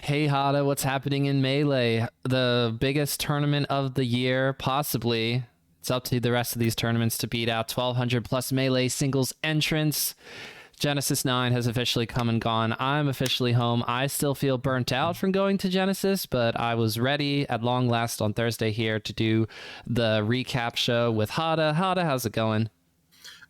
Hey Hada, what's happening in Melee? The biggest tournament of the year, possibly. It's up to the rest of these tournaments to beat out 1200 plus Melee singles entrants. Genesis 9 has officially come and gone. I'm officially home. I still feel burnt out from going to Genesis, but I was ready at long last on Thursday here to do the recap show with Hada. Hada, how's it going?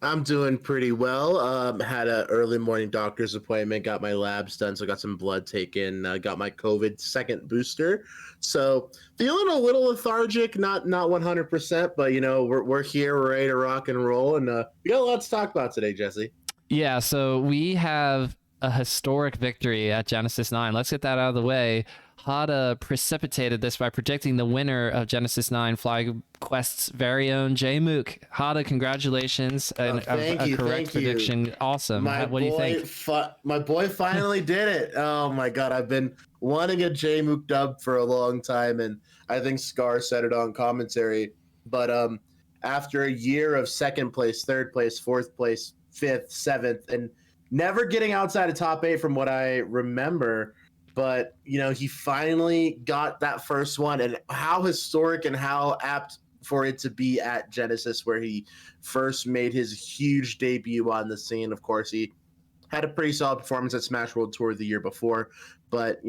I'm doing pretty well. Had an early morning doctor's appointment, got my labs done, so got some blood taken, got my COVID second booster. So feeling a little lethargic, not 100%, but we're here, we're ready to rock and roll, and we got a lot to talk about today, Jesse. Yeah, so we have a historic victory at Genesis 9. Let's get that out of the way. Hada precipitated this by predicting the winner of Genesis 9 FlyQuest's very own Jmook. Hada, congratulations. Thank Correct prediction. Awesome. What do you think? My boy finally did it. Oh my God. I've been wanting a Jmook dub for a long time, and I think Scar said it on commentary. But after a year of second place, third place, fourth place, fifth, seventh, and never getting outside of top 8 from what I remember, but he finally got that first one, and how historic and how apt for it to be at Genesis, where he first made his huge debut on the scene. Of course, he had a pretty solid performance at Smash World Tour the year before, but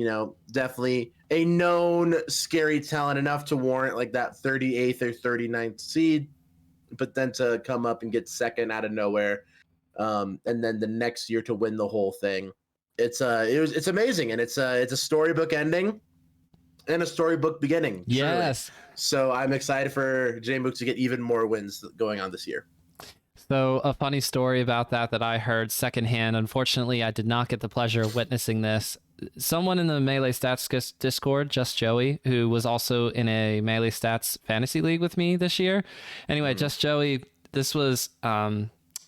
definitely a known scary talent, enough to warrant like that 38th or 39th seed, but then to come up and get second out of nowhere, and then the next year to win the whole thing. It's amazing, and it's a storybook ending and a storybook beginning. Yes. Truly. So I'm excited for Jmook to get even more wins going on this year. So a funny story about that I heard secondhand. Unfortunately, I did not get the pleasure of witnessing this. Someone in the Melee Stats Discord, Just Joey, who was also in a Melee Stats fantasy league with me this year. Anyway, Just Joey, this was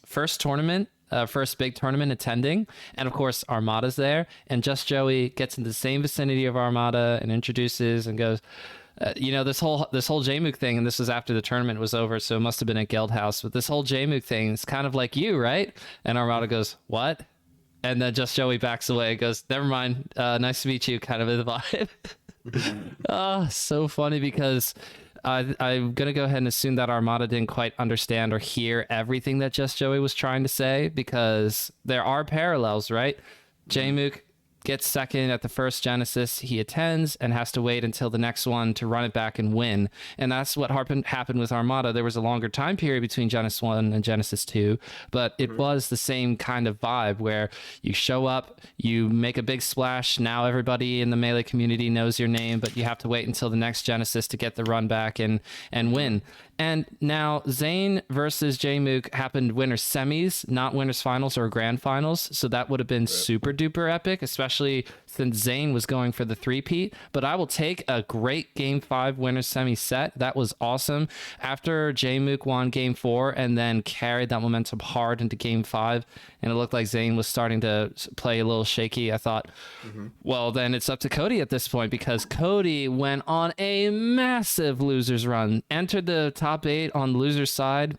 first big tournament attending, and of course Armada's there, and Just Joey gets in the same vicinity of Armada and introduces and goes, this whole Jmook thing, and this was after the tournament was over, so it must have been at Guild House, but this whole Jmook thing is kind of like you, right? And Armada goes, what? And then Just Joey backs away and goes, never mind, nice to meet you, kind of the vibe. So funny, because I'm going to go ahead and assume that Armada didn't quite understand or hear everything that Just Joey was trying to say, because there are parallels, right? Jmook gets second at the first Genesis he attends and has to wait until the next one to run it back and win. And that's what happened with Armada. There was a longer time period between Genesis 1 and Genesis 2, but it was the same kind of vibe where you show up, you make a big splash, now everybody in the Melee community knows your name, but you have to wait until the next Genesis to get the run back and win. And now Zayn versus Jmook happened winners semis, not winners finals or grand finals. So that would have been super duper epic, especially since Zayn was going for the three-peat. But I will take a great Game 5 winners semi set. That was awesome. After Jmook won Game 4 and then carried that momentum hard into Game 5, and it looked like Zayn was starting to play a little shaky, I thought, well, then it's up to Cody at this point, because Cody went on a massive losers run, entered the top 8 on the loser's side,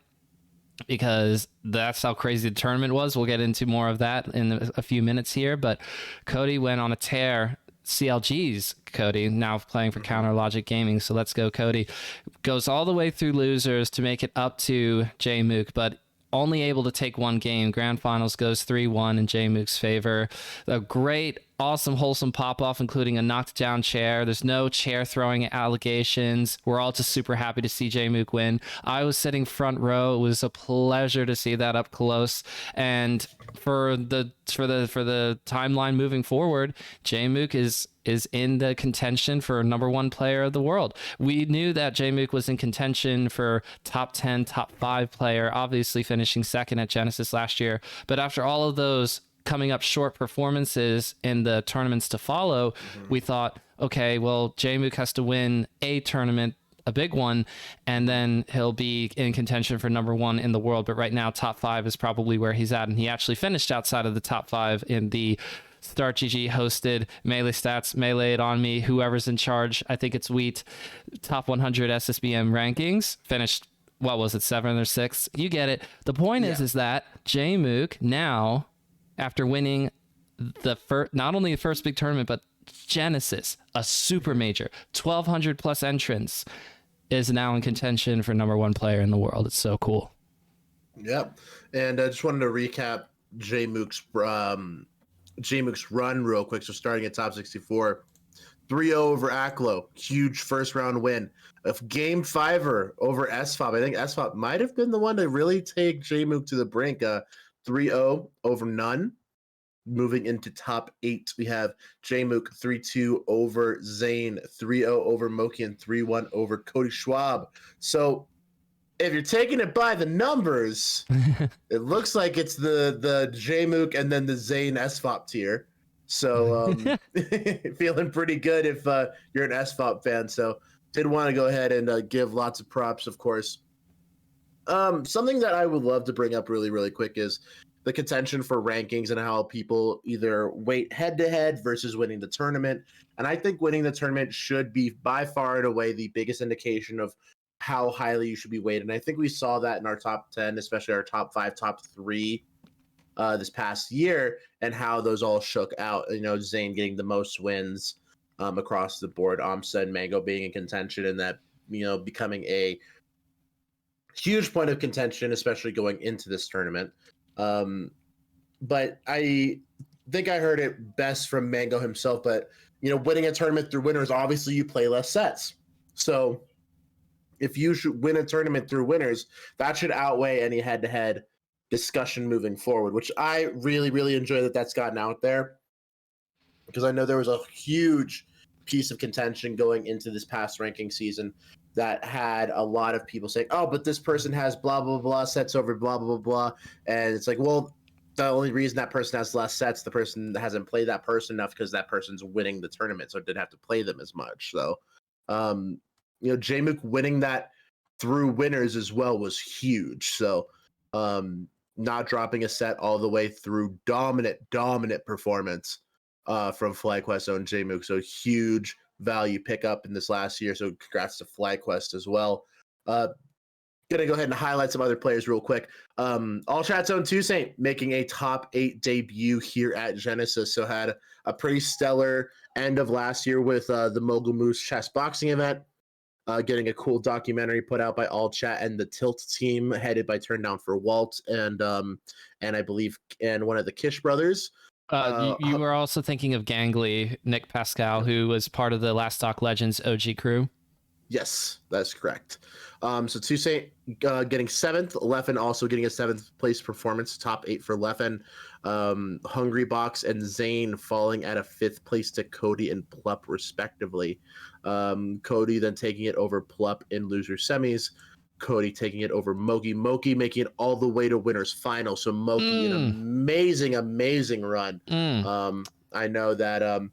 because that's how crazy the tournament was. We'll get into more of that in a few minutes here, but Cody went on a tear. CLG's Cody, now playing for Counter Logic Gaming, so let's go Cody, goes all the way through losers to make it up to Jmook, but only able to take one game. Grand Finals goes 3-1 in Jmook's favor. A great, awesome, wholesome pop-off, including a knocked down chair. There's no chair throwing allegations. We're all just super happy to see Jmook win. I was sitting front row. It was a pleasure to see that up close. And for the timeline moving forward, Jmook is in the contention for #1 player of the world. We knew that Jmook was in contention for top 10, top 5 player, obviously finishing second at Genesis last year. But after all of those coming up short performances in the tournaments to follow, we thought, okay, well, Jmook has to win a tournament, a big one, and then he'll be in contention for #1 in the world. But right now, top 5 is probably where he's at, and he actually finished outside of the top 5 in the Start GG hosted Melee Stats, Melee It On Me, whoever's in charge, I think it's Wheat, top 100 SSBM rankings, finished, what was it, 7th or 6th? You get it. The point is that Jmook now, after winning not only the first big tournament, but Genesis, a super major, 1,200 plus entrants, is now in contention for number one player in the world. It's so cool. Yep. And I just wanted to recap Jmook's run real quick. So starting at top 64, 3-0 over Aklo, huge first round win. Of game fiver over SFOP. I think SFOP might have been the one to really take Jmook to the brink. 3-0 over None. Moving into top 8, we have Jmook 3-2 over Zane, 3-0 over Moki, and 3-1 over Cody Schwab. So if you're taking it by the numbers, it looks like it's the Jmook and then the Zane SFOP tier. So feeling pretty good if you're an SFOP fan. So did want to go ahead and give lots of props, of course. Something that I would love to bring up really, really quick is the contention for rankings and how people either weight head-to-head versus winning the tournament. And I think winning the tournament should be by far and away the biggest indication of how highly you should be weighted. And I think we saw that in our top 10, especially our top 5, top 3 this past year, and how those all shook out. You know, Zane getting the most wins across the board, Amsa and Mango being in contention, and that, you know, becoming a huge point of contention, especially going into this tournament. But I think I heard it best from Mango himself. But, you know, winning a tournament through winners, obviously you play less sets. So if you should win a tournament through winners, that should outweigh any head-to-head discussion moving forward, which I really, really enjoy that that's gotten out there, because I know there was a huge piece of contention going into this past ranking season that had a lot of people saying, oh, but this person has blah, blah, blah sets over blah, blah, blah, blah. And it's like, well, the only reason that person has less sets, the person hasn't played that person enough because that person's winning the tournament, so it didn't have to play them as much. So, you know, Jmook winning that through winners as well was huge. So, not dropping a set all the way through dominant performance from FlyQuest own Jmook. So huge value pickup in this last year. So congrats to FlyQuest as well. Gonna go ahead and highlight some other players real quick. All Chat's own Toussaint making a top 8 debut here at Genesis. So had a pretty stellar end of last year with the Mogul Moose chess boxing event. Getting a cool documentary put out by All Chat and the Tilt team, headed by Turn Down for Walt and I believe and one of the Kish brothers. You were also thinking of Gangly, Nick Pascal, who was part of the Last Stock Legends OG crew. Yes, that's correct. So Toussaint getting 7th, Leffen also getting a 7th place performance, top 8 for Leffen. Hungry Box and Zane falling at a 5th place to Cody and Plup respectively. Cody then taking it over Plup in loser semis. Cody taking it over Moki. Moki making it all the way to winners final. So Moki, an amazing run. I know that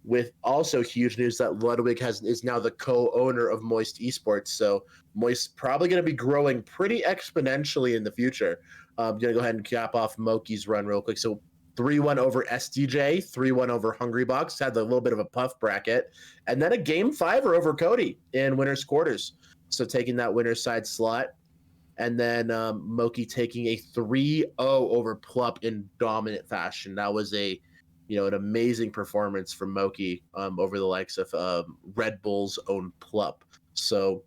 with also huge news that Ludwig is now the co-owner of Moist Esports. So Moist probably going to be growing pretty exponentially in the future. I'm going to go ahead and cap off Moki's run real quick. So 3-1 over SDJ, 3-1 over Hungry Box, had a little bit of a puff bracket, and then a game 5 over Cody in winners quarters. So taking that winner's side slot, and then Moki taking a 3-0 over Plup in dominant fashion. That was an amazing performance from Moki over the likes of Red Bull's own Plup. So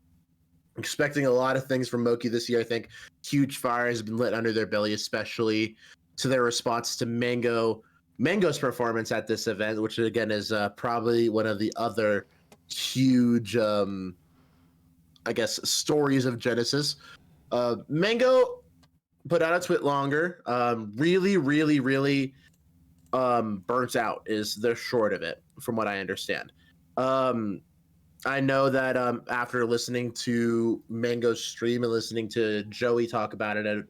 expecting a lot of things from Moki this year. I think huge fire has been lit under their belly, especially to their response to Mango's performance at this event, which again is probably one of the other huge, stories of Genesis. Mango put out a twit longer. Really burnt out is the short of it, from what I understand. I know that after listening to Mango's stream and listening to Joey talk about it at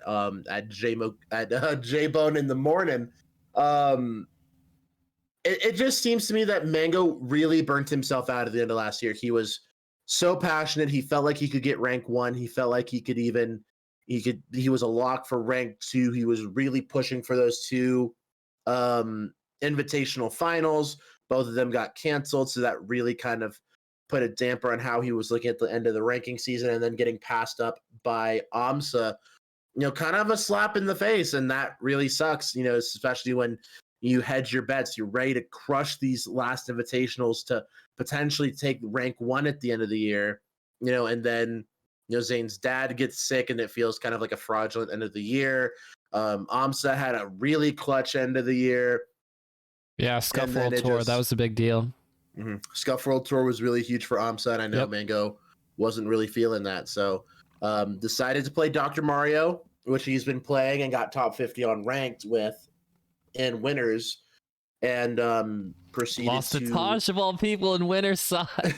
Jmook at Jbone in the morning, it just seems to me that Mango really burnt himself out at the end of last year. He was so passionate. He felt like he could get rank 1. He felt like he was a lock for rank 2. He was really pushing for those 2 invitational finals. Both of them got canceled, so that really kind of put a damper on how he was looking at the end of the ranking season, and then getting passed up by AMSA, kind of a slap in the face, and that really sucks, especially when You hedge your bets. You're ready to crush these last invitationals to potentially take rank 1 at the end of the year, and then, Zane's dad gets sick and it feels kind of like a fraudulent end of the year. AMSA had a really clutch end of the year. Yeah, Scuff World Tour, that was a big deal. Scuff World Tour was really huge for AMSA, and I know Yep. Mango wasn't really feeling that. So decided to play Dr. Mario, which he's been playing and got top 50 on ranked with in winners, and proceeded lost to Taj of all people in winners side.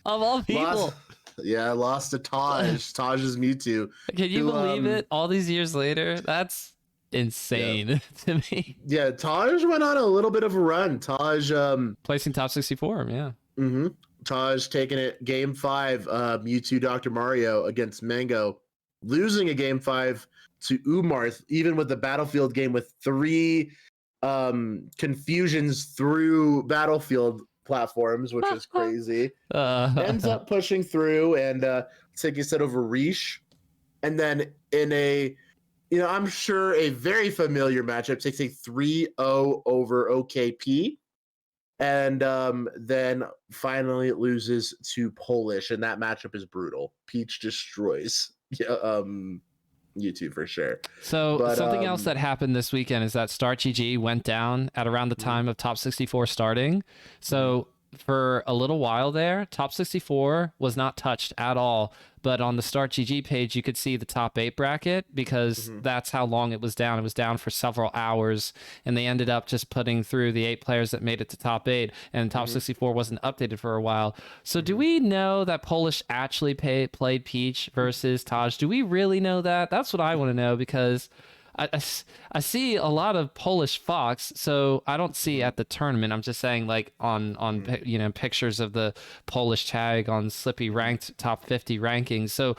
Of all people. Lost to Taj. Taj's Mewtwo. Can you believe it? All these years later? That's insane to me. Yeah, Taj went on a little bit of a run. Taj placing top 64, yeah. Taj taking it game 5, Mewtwo Dr. Mario against Mango, losing a game 5 to Umarth, even with the Battlefield game with 3 confusions through Battlefield platforms, which is crazy. Ends up pushing through and taking a set over Riche. And then in a, I'm sure a very familiar matchup, takes a 3-0 over OKP. And then finally it loses to Polish, and that matchup is brutal. Peach destroys YouTube for sure. So something else that happened this weekend is that Start GG went down at around the time of Top 64 starting. So for a little while there, Top 64 was not touched at all. But on the Start GG page, you could see the top 8 bracket because that's how long it was down. It was down for several hours, and they ended up just putting through the 8 players that made it to top 8, and Top 64 wasn't updated for a while. So do we know that Polish actually played Peach versus Taj? Do we really know that? That's what I want to know, because I see a lot of Polish Fox, so I don't see at the tournament. I'm just saying, like on pictures of the Polish tag on Slippy ranked top 50 rankings. So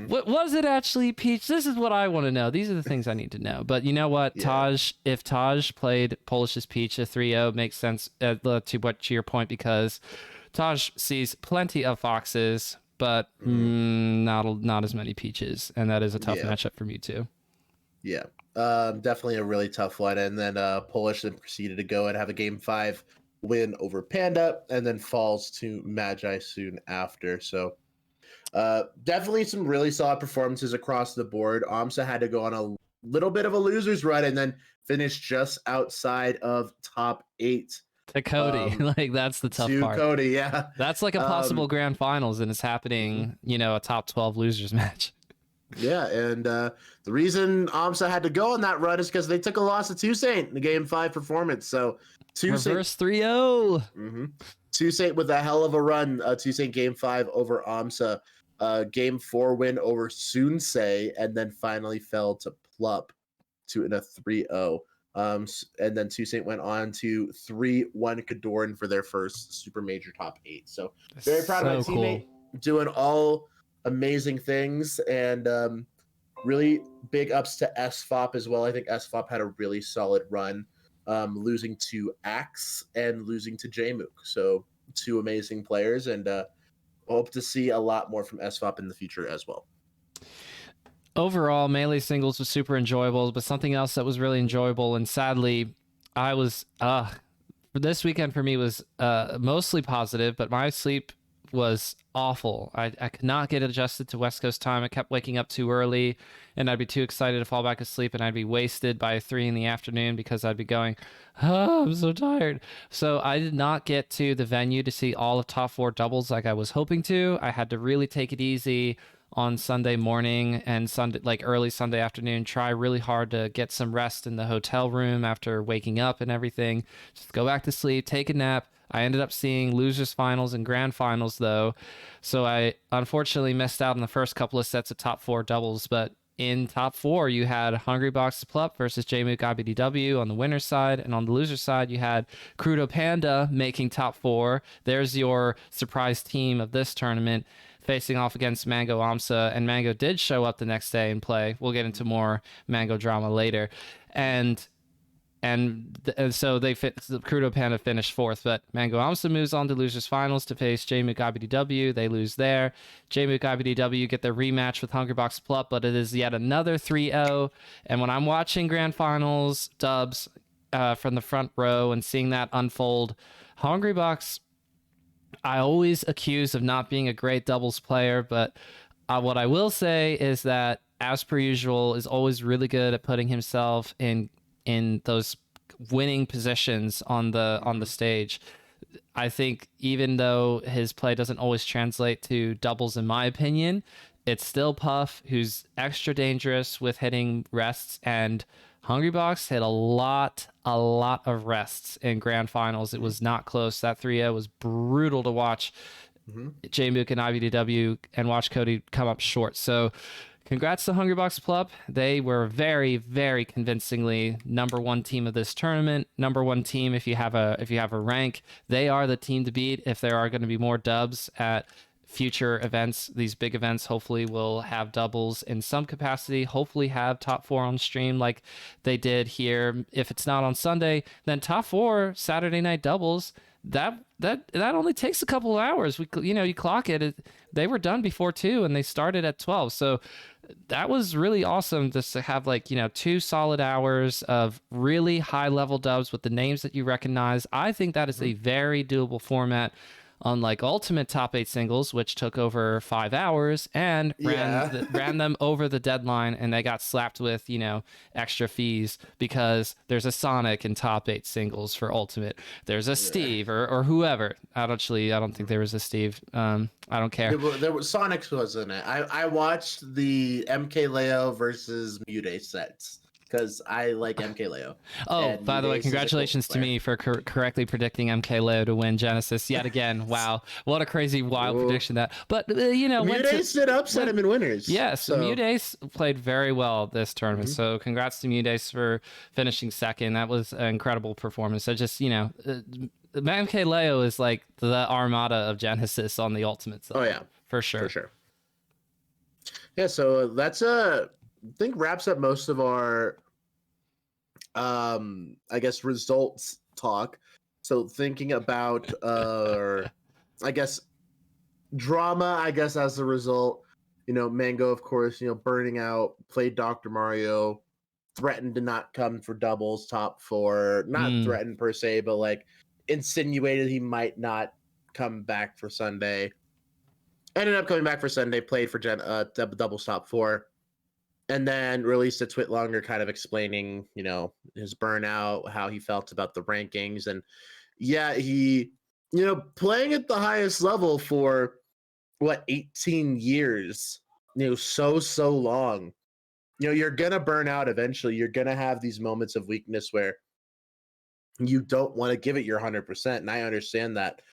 what was it actually, Peach? This is what I want to know. These are the things I need to know. But you know what, Taj? If Taj played Polish's Peach, a 3-0 makes sense to your point, because Taj sees plenty of Foxes, but not as many Peaches, and that is a tough matchup for me too. Yeah. Definitely a really tough one. And then Polish then proceeded to go and have a game 5 win over Panda, and then falls to Magi soon after. So definitely some really solid performances across the board. AMSA had to go on a little bit of a loser's run and then finish just outside of top 8. To Cody, like that's the tough part. To Cody, yeah. That's like a possible grand finals, and it's happening, a top 12 losers match. Yeah, and the reason AMSA had to go on that run is because they took a loss to Toussaint in the game 5 performance. So reverse 3-0. Toussaint with a hell of a run. Toussaint game 5 over AMSA. Game 4 win over Sunsei, and then finally fell to Plup in a 3-0. And then Toussaint went on to 3-1 Cadorn for their first super major top 8. So very proud of my teammate, doing all amazing things, and really big ups to SFOP as well. I think SFOP had a really solid run, losing to Axe and losing to Jmook. So 2 amazing players, and hope to see a lot more from SFOP in the future as well. Overall, Melee singles was super enjoyable, but something else that was really enjoyable, and sadly, I was this weekend for me was mostly positive, but my sleep was awful. I could not get adjusted to West Coast time. I kept waking up too early, and I'd be too excited to fall back asleep, and I'd be wasted by 3 in the afternoon because I'd be going, I'm so tired. So I did not get to the venue to see all of top 4 doubles like I was hoping to. I had to really take it easy on Sunday morning and Sunday, like early Sunday afternoon, try really hard to get some rest in the hotel room after waking up and everything. Just go back to sleep, take a nap. I ended up seeing losers finals and grand finals though, so I unfortunately missed out on the first couple of sets of top 4 doubles. But in top 4, you had Hungry Box Plup versus Jmook IBDW on the winner's side, and on the loser's side, you had Crudo Panda making top 4. There's your surprise team of this tournament, facing off against Mango AMSA, and Mango did show up the next day and play. We'll get into more Mango drama later, and so Crudo Panda finished 4th, but Mango AMSA moves on to losers finals to face Jmook IBDW. They lose there. Jmook IBDW get their rematch with Hungrybox Plup, but it is yet another 3-0. And when I'm watching grand finals dubs, from the front row and seeing that unfold. Hungry Box, I always accuse of not being a great doubles player, but what I will say is that, as per usual, is always really good at putting himself in those winning positions on the stage. I think even though his play doesn't always translate to doubles, in my opinion, it's still Puff who's extra dangerous with hitting rests, and Hungry Box hit a lot of rests in grand finals. It was not close. That 3-0 was brutal to watch. Mm-hmm. Jmook and IBDW and watch Cody come up short. So congrats to Hungry Box Club. They were very, very convincingly number one team of this tournament. Number one team if you have a rank. They are the team to beat if there are going to be more dubs at future events. These big events hopefully will have doubles in some capacity, hopefully have top four on stream like they did here. If it's not on Sunday, then top four Saturday night doubles, that only takes a couple of hours. You clock they were done before 2 and they started at 12. So that was really awesome just to have 2 solid hours of really high level dubs with the names that you recognize. I think that is a very doable format, unlike Ultimate Top 8 Singles, which took over 5 hours and ran them over the deadline, and they got slapped with, extra fees because there's a Sonic in Top 8 Singles for Ultimate. There's a Steve or whoever. I don't think there was a Steve. I don't care. There was Sonic's wasn't it? I watched the MK Leo versus Mude sets, because I like MK Leo. Oh, by the way, congratulations to me for correctly predicting MK Leo to win Genesis yet again. Wow, what a crazy, wild prediction that. But Mude did upset him in winners. Yes, so. Mude played very well this tournament. So congrats to Mude for finishing second. That was an incredible performance. So just MK Leo is like the armada of Genesis on the Ultimate side. Oh yeah, for sure. Yeah, so that's I think wraps up most of our I guess results talk. So thinking about I guess drama, as a result, Mango, of course, burning out, played Dr. Mario, threatened to not come for doubles top 4, not threatened per se, but insinuated he might not come back for Sunday. Ended up coming back for Sunday, played for doubles top 4. And then released a tweet longer kind of explaining, his burnout, how he felt about the rankings. And yeah, he, playing at the highest level for 18 years, so long, you're going to burn out eventually. You're going to have these moments of weakness where you don't want to give it your 100%. And I understand that.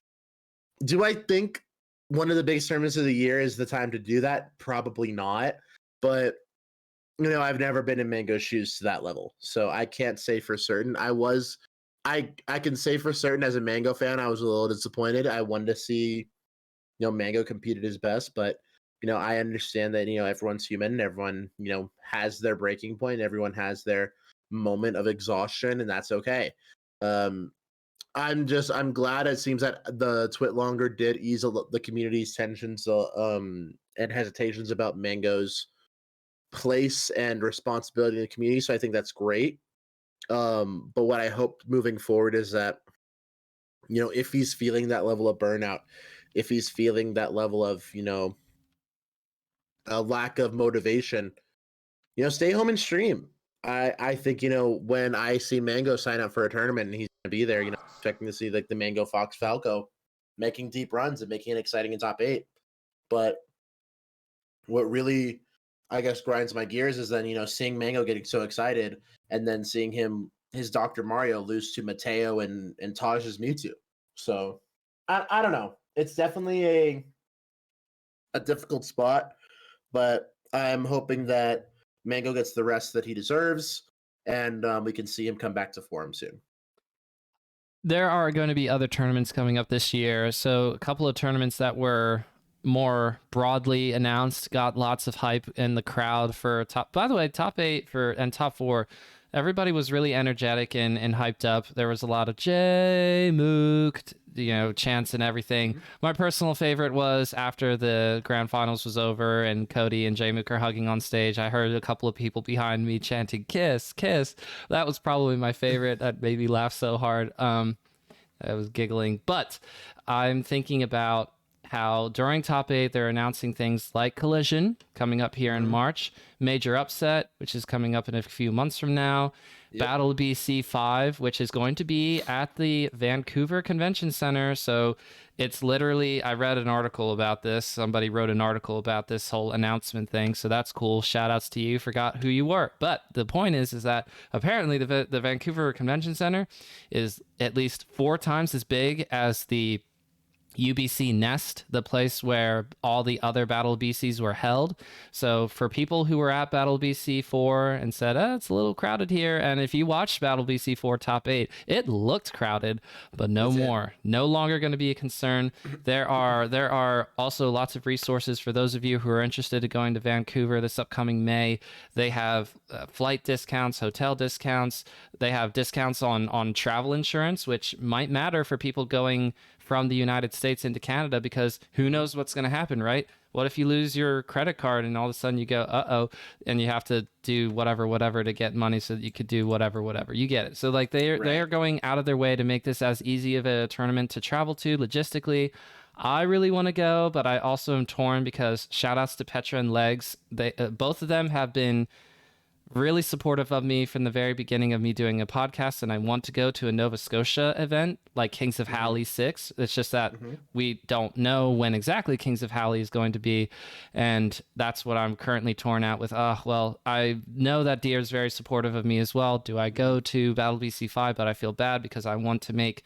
Do I think one of the biggest tournaments of the year is the time to do that? Probably not. But I've never been in Mango's shoes to that level, so I can't say for certain. I can say for certain as a Mango fan, I was a little disappointed. I wanted to see, Mango compete at his best, but I understand that everyone's human, and everyone has their breaking point, everyone has their moment of exhaustion, and that's okay. I'm glad it seems that the Twit longer did ease the community's tensions and hesitations about Mango's place and responsibility in the community. So I think that's great. But what I hope moving forward is that, if he's feeling that level of burnout, if he's feeling that level of, a lack of motivation, stay home and stream. I think, when I see Mango sign up for a tournament and he's going to be there, expecting to see the Mango Fox Falco making deep runs and making it exciting in top 8. But what really, I guess, grinds my gears is then, seeing Mango getting so excited and then seeing his Dr. Mario lose to Mateo and Taj's Mewtwo. So I don't know. It's definitely a difficult spot, but I'm hoping that Mango gets the rest that he deserves and we can see him come back to form soon. There are going to be other tournaments coming up this year. So a couple of tournaments that were more broadly announced got lots of hype in the crowd for top. By the way, top 8 and top 4 everybody was really energetic and hyped up. There was a lot of Jmook, chants and everything. My personal favorite was after the grand finals was over and Cody and Jmook are hugging on stage. I heard a couple of people behind me chanting "kiss, kiss." That was probably my favorite. That made me laugh so hard. I was giggling, but I'm thinking about how during top 8 they're announcing things like Collision coming up here in March, Major Upset, which is coming up in a few months from now, Battle BC 5, which is going to be at the Vancouver Convention Center. So it's literally, I read an article about this. Somebody wrote an article about this whole announcement thing. So that's cool. Shout outs to you. Forgot who you were. But the point is that apparently the Vancouver Convention Center is at least 4 times as big as the UBC Nest, the place where all the other Battle BCs were held. So for people who were at Battle BC 4 and said, it's a little crowded here, and if you watched Battle BC 4 top 8, it looked crowded, but no more. No longer going to be a concern. There are also lots of resources for those of you who are interested in going to Vancouver this upcoming May. They have flight discounts, hotel discounts. They have discounts on travel insurance, which might matter for people going from the United States into Canada, because who knows what's going to happen, right? What if you lose your credit card and all of a sudden you go, and you have to do whatever to get money so that you could do whatever. You get it. So like they are going out of their way to make this as easy of a tournament to travel to logistically. I really want to go, but I also am torn because shout outs to Petra and Legs. They both of them have been really supportive of me from the very beginning of me doing a podcast, and I want to go to a Nova Scotia event like Kings of Halley 6. It's just that we don't know when exactly Kings of Halley is going to be, and that's what I'm currently torn out with. I know that Deer is very supportive of me as well. Do I go to Battle BC 5? But I feel bad because I want to make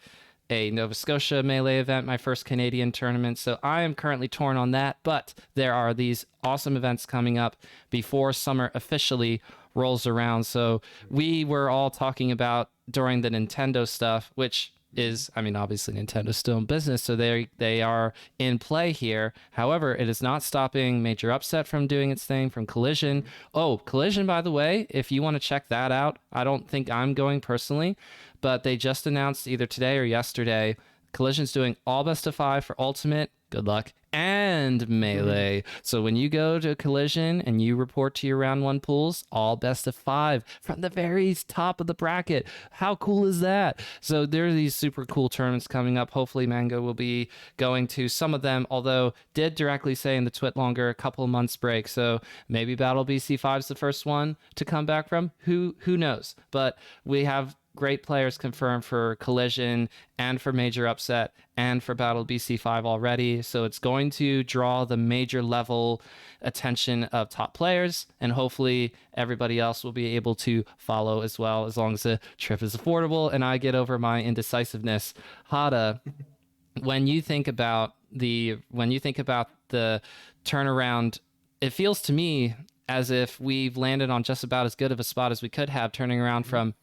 a Nova Scotia Melee event, my first Canadian tournament. So I am currently torn on that, but there are these awesome events coming up before summer officially rolls around. So we were all talking about during the Nintendo stuff, which is, obviously Nintendo's still in business, so they are in play here. However, it is not stopping Major Upset from doing its thing, from Collision. Collision, by the way, if you want to check that out, I don't think I'm going personally, but they just announced either today or yesterday, Collision's doing all best of 5 for Ultimate. Good luck. And Melee. So when you go to Collision and you report to your round 1 pools, all best of 5 from the very top of the bracket. How cool is that? So there are these super cool tournaments coming up. Hopefully Mango will be going to some of them, although did directly say in the Twit longer a couple of months break. So maybe Battle BC 5 is the first one to come back from. Who knows? But we have great players confirmed for Collision and for Major Upset and for Battle BC 5 already. So it's going to draw the major level attention of top players, and hopefully everybody else will be able to follow as well, as long as the trip is affordable and I get over my indecisiveness. Hada, when you think about the turnaround, it feels to me as if we've landed on just about as good of a spot as we could have, turning around from,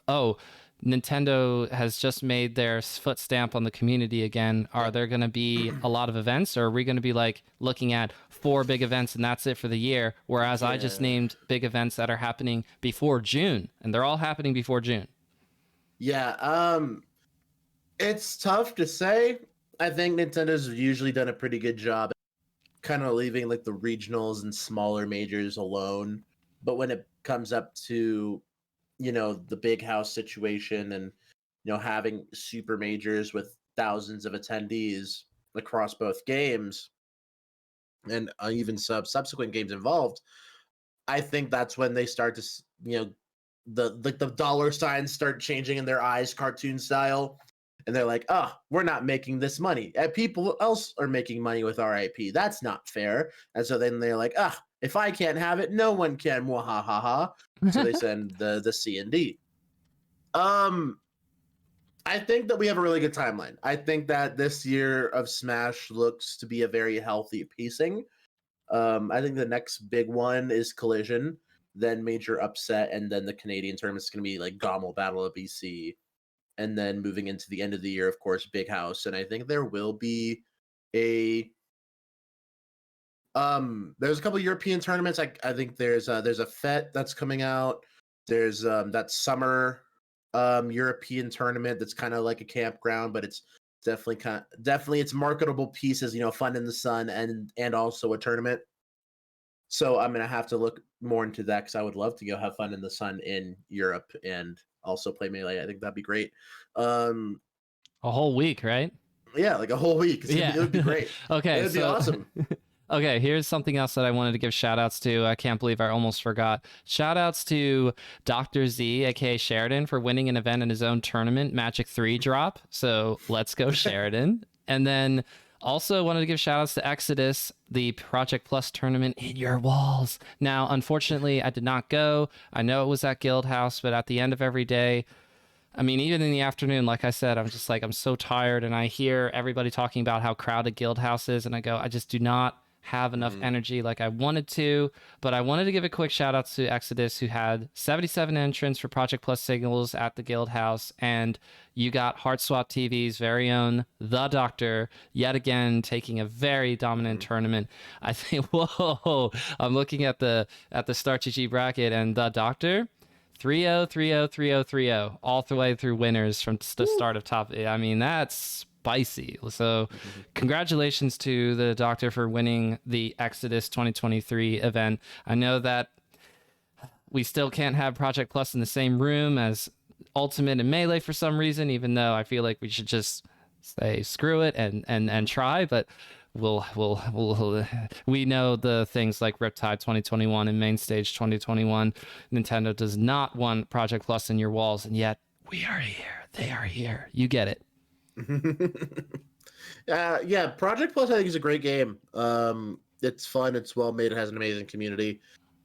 Nintendo has just made their foot stamp on the community again. Are there going to be a lot of events, or are we going to be like looking at 4 big events and that's it for the year? Whereas I just named big events that are happening before June, and they're all happening before June. Yeah, it's tough to say. I think Nintendo's usually done a pretty good job kind of leaving like the regionals and smaller majors alone. But when it comes up to the big house situation and having super majors with thousands of attendees across both games and even subsequent games involved, I think that's when they start to the dollar signs start changing in their eyes, cartoon style, and they're like, we're not making this money, people else are making money with our IP, that's not fair. And so then they're like, if I can't have it, no one can. Mwahaha. So they send the C&D. I think that we have a really good timeline. I think that this year of Smash looks to be a very healthy pacing. I think the next big one is Collision, then Major Upset, and then the Canadian tournament is going to be like Gommel Battle of BC. And then moving into the end of the year, of course, Big House. And I think there will be there's a couple European tournaments. I think there's a FET that's coming out. There's that summer European tournament that's kind of like a campground, but it's definitely it's marketable pieces, fun in the sun and also a tournament. So I'm gonna have to look more into that because I would love to go have fun in the sun in Europe and also play Melee. I think that'd be great. Um, A whole week, right? yeah, like a whole week. Yeah. It would be great. Okay, It would be so awesome. okay, here's something else that I wanted to give shout outs to. I can't believe I almost forgot. Shout outs to Dr. Z, aka Sheridan, for winning an event in his own tournament, Magic 3 drop. So let's go, Sheridan. And then also wanted to give shout outs to Exodus, the Project Plus tournament in your walls. Now, unfortunately, I did not go. I know it was at Guild House, but at the end of every day, I mean, even in the afternoon, like I said, I'm just like, I'm so tired. And I hear everybody talking about how crowded Guild House is. And I go, I just do not have enough energy like I wanted to. But I wanted to give a quick shout out to Exodus, who had 77 entrants for Project Plus singles at the Guild House. And you got Heart Swap TV's very own The Doctor, yet again, taking a very dominant tournament. I think, whoa, I'm looking at the Start GG bracket, and The Doctor, 3-0, 3-0, 3-0, 3-0, all the way through winners from the start of top. I mean, that's spicy. So congratulations to the Doctor for winning the Exodus 2023 event. I know that we still can't have Project Plus in the same room as Ultimate and Melee for some reason, even though I feel like we should just say screw it and try, but we know the things like Riptide 2021 and Mainstage 2021. Nintendo does not want Project Plus in your walls, and yet we are here. They are here. You get it. Yeah, Project Plus I think is a great game. It's fun, it's well made, it has an amazing community.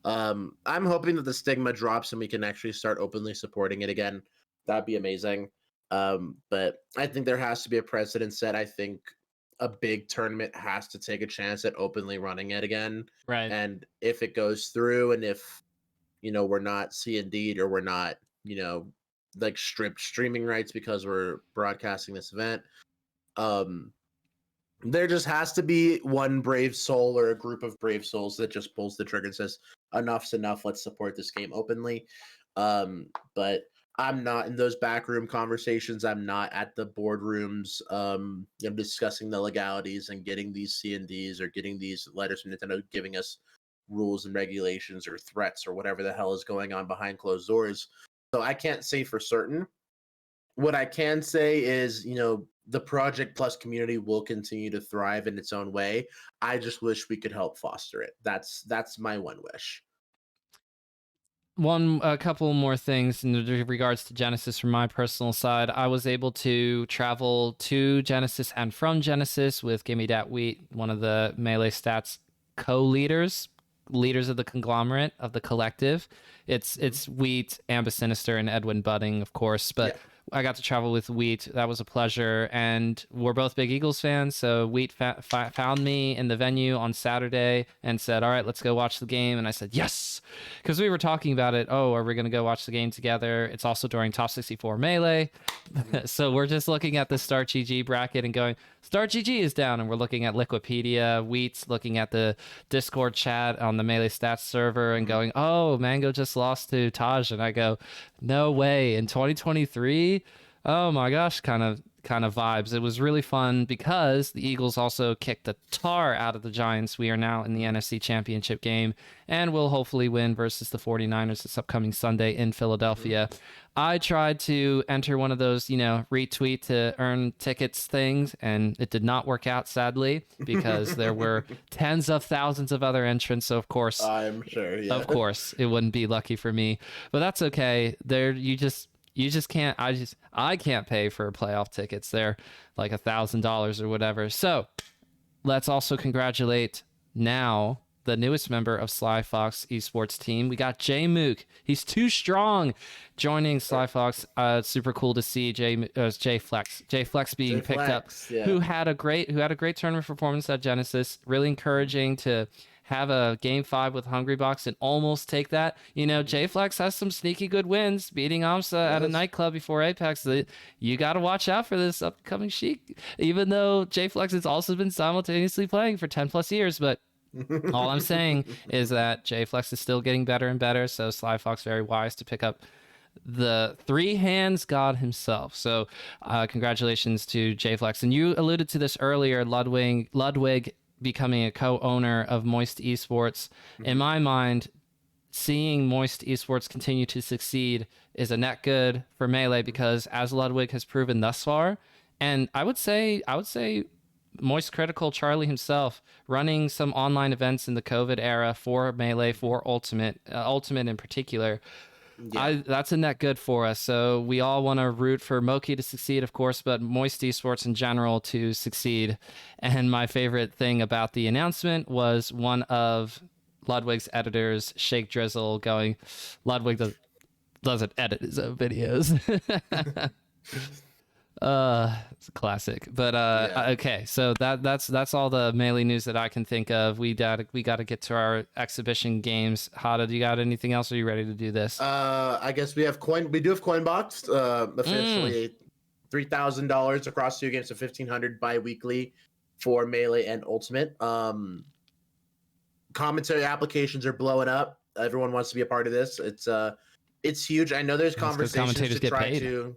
I'm hoping that the stigma drops and we can actually start openly supporting it again. That'd be amazing. But I think there has to be a precedent set. I think a big tournament has to take a chance at openly running it again. Right. And if it goes through, and if we're not C&D'd, or we're not like stripped streaming rights because we're broadcasting this event, there just has to be one brave soul or a group of brave souls that just pulls the trigger and says, enough's enough, let's support this game openly. But I'm not in those backroom conversations. I'm not at the boardrooms, discussing the legalities and getting these C&Ds or getting these letters from Nintendo giving us rules and regulations or threats or whatever the hell is going on behind closed doors. So I can't say for certain. What I can say is, the Project Plus community will continue to thrive in its own way. I just wish we could help foster it. That's my one wish. A couple more things in regards to Genesis from my personal side. I was able to travel to Genesis and from Genesis with Gimme Dat Wheat, one of the Melee Stats co-leaders of the conglomerate of the collective. It's Wheat, Amba Sinister, and Edwin Budding, of course, but I got to travel with Wheat. That was a pleasure. And we're both big Eagles fans. So Wheat found me in the venue on Saturday and said, all right, let's go watch the game. And I said, yes, because we were talking about it. Oh, are we going to go watch the game together? It's also during Top 64 Melee. So we're just looking at the Start GG bracket and going, Start GG is down. And we're looking at Liquipedia. Wheat's looking at the Discord chat on the Melee Stats server and going, oh, Mango just lost to Taj. And I go, no way. In 2023? Oh my gosh, kind of vibes. It was really fun because the Eagles also kicked the tar out of the Giants. We are now in the NFC Championship game and will hopefully win versus the 49ers this upcoming Sunday in Philadelphia. I tried to enter one of those, retweet to earn tickets things, and it did not work out, sadly, because there were tens of thousands of other entrants. So, of course, I'm sure, yeah. Of course, it wouldn't be lucky for me, but that's okay. You just can't. I can't pay for playoff tickets. They're like $1,000 or whatever. So let's also congratulate now the newest member of Sly Fox Esports team. We got Jmook. He's too strong, joining Sly Fox. Super cool to see J Flex being picked up. Yeah. Who had a great tournament performance at Genesis. Really encouraging to have a game 5 with Hungry Box and almost take that. J Flex has some sneaky good wins, beating Amsa at a nightclub before Apex. You got to watch out for this upcoming Sheik, even though J Flex has also been simultaneously playing for 10 plus years, but All I'm saying is that JFlex is still getting better and better. So Sly Fox very wise to pick up the three hands god himself. So congratulations to JFlex. And you alluded to this earlier, Ludwig becoming a co-owner of Moist Esports. In my mind, seeing Moist Esports continue to succeed is a net good for Melee because as Ludwig has proven thus far, and I would say Moist Critical Charlie himself running some online events in the COVID era for Melee, for Ultimate in particular. Yeah. That's a net good for us. So we all want to root for Moki to succeed, of course, but Moist Esports in general to succeed. And my favorite thing about the announcement was one of Ludwig's editors, Shake Drizzle, going, Ludwig doesn't edit his own videos. It's a classic. But Yeah. okay, so that's all the Melee news that I can think of. We got to get to our exhibition games. Hada, do you got anything else? Or are you ready to do this? I guess we do have Coinbox, officially $3,000 across 2 games, so 1,500 bi-weekly for Melee and Ultimate. Commentary applications are blowing up. Everyone wants to be a part of this. It's huge. I know there's That's 'cause conversations commentators to get try paid. to.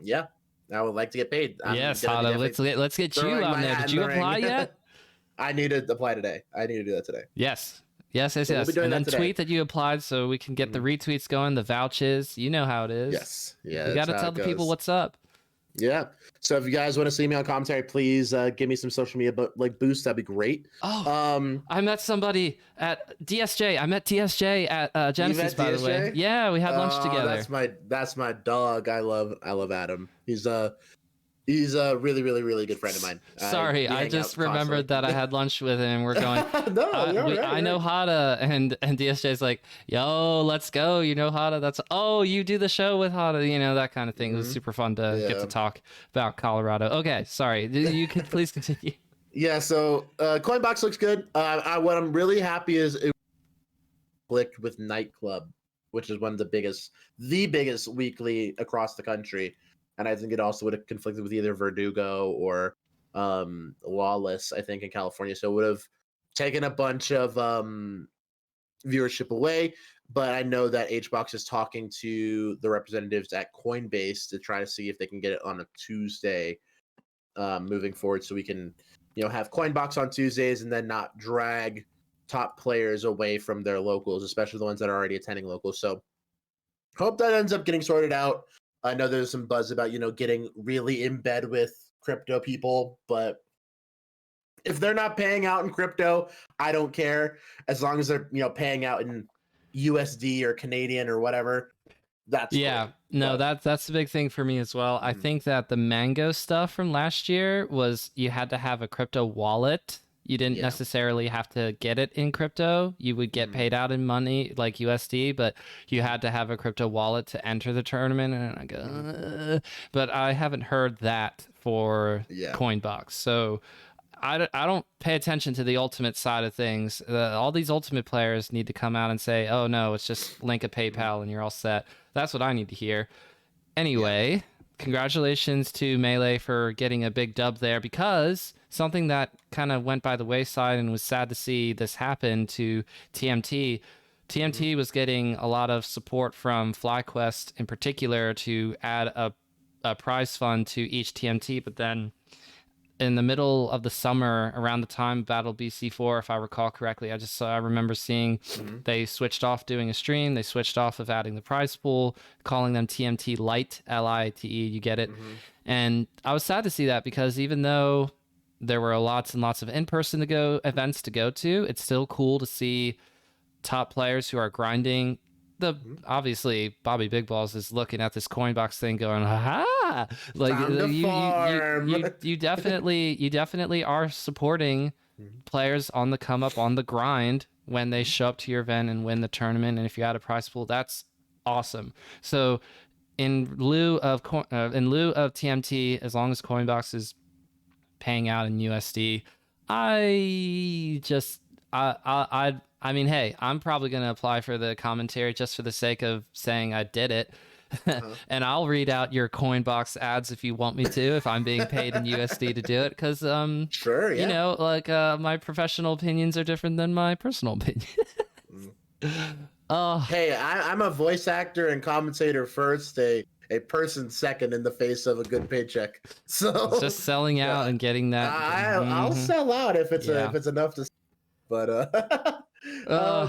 Yeah, I would like to get paid. Yes, gonna be Hada, definitely let's get you throwing on my there. hat Did in you the apply ring. yet? I need to apply today. I need to do that today. Yes. Yes, So we'll be doing and then that today. tweet that you applied so we can get the retweets going, the vouches. You know how it is. Yes. Yeah. You got to that's how tell it the people goes. what's up. Yeah. So if you guys want to see me on commentary, please give me some social media boosts. That'd be great. Oh, I met somebody at DSJ. I met DSJ at Genesis, by the way. DSJ? Yeah, we had lunch together. That's my dog. I love Adam. He's a really, really, really good friend of mine. Sorry, We I hang just out remembered that I had lunch with him. We're going. No, you're right, I know Hada, and DSJ's like, yo, let's go. You know Hada? That's you do the show with Hada. You know that kind of thing. It was super fun to get Yeah. to talk about Colorado. Okay, sorry. You can please continue. Yeah. So Coinbox looks good. What I'm really happy is it clicked with Nightclub, which is one of the biggest weekly across the country. And I think it also would have conflicted with either Verdugo or Lawless, I think, in California. So it would have taken a bunch of viewership away. But I know that HBox is talking to the representatives at Coinbase to try to see if they can get it on a Tuesday moving forward, so we can, have Coinbox on Tuesdays and then not drag top players away from their locals, especially the ones that are already attending locals. So hope that ends up getting sorted out. I know there's some buzz about, getting really in bed with crypto people, but if they're not paying out in crypto, I don't care. As long as they're, paying out in USD or Canadian or whatever, that's Yeah, great. no, But that's the big thing for me as well. I think that the Mango stuff from last year was you had to have a crypto wallet. You didn't Yeah. necessarily have to get it in crypto. You would get paid out in money like USD, but you had to have a crypto wallet to enter the tournament. And I go, but I haven't heard that for Yeah. Coinbox. So I don't pay attention to the Ultimate side of things. All these Ultimate players need to come out and say, oh no, it's just link a PayPal and you're all set. That's what I need to hear. Anyway, congratulations to Melee for getting a big dub there, because something that kind of went by the wayside and was sad to see this happen to TMT. TMT was getting a lot of support from FlyQuest in particular to add a prize fund to each TMT, but then in the middle of the summer, around the time of Battle BC4, if I recall correctly, I remember seeing they switched off doing a stream. They switched off of adding the prize pool, calling them TMT Lite, Lite. You get it. And I was sad to see that, because even though there were lots and lots of in-person events to go to, it's still cool to see top players who are grinding. Obviously Bobby Big Balls is looking at this Coinbox thing going, ha, like Time to farm. you definitely are supporting players on the come up, on the grind, when they show up to your event and win the tournament. And if you had a prize pool, that's awesome. So in lieu of TMT, as long as Coinbox is paying out in USD, I mean, hey, I'm probably going to apply for the commentary just for the sake of saying I did it. and I'll read out your coin box ads if you want me to, if I'm being paid in USD to do it, because Sure, yeah. you know, like my professional opinions are different than my personal opinion. Oh, Hey, I'm a voice actor and commentator first, a person second in the face of a good paycheck. So it's just selling out and getting that. I'll sell out if it's Yeah. if it's enough to. But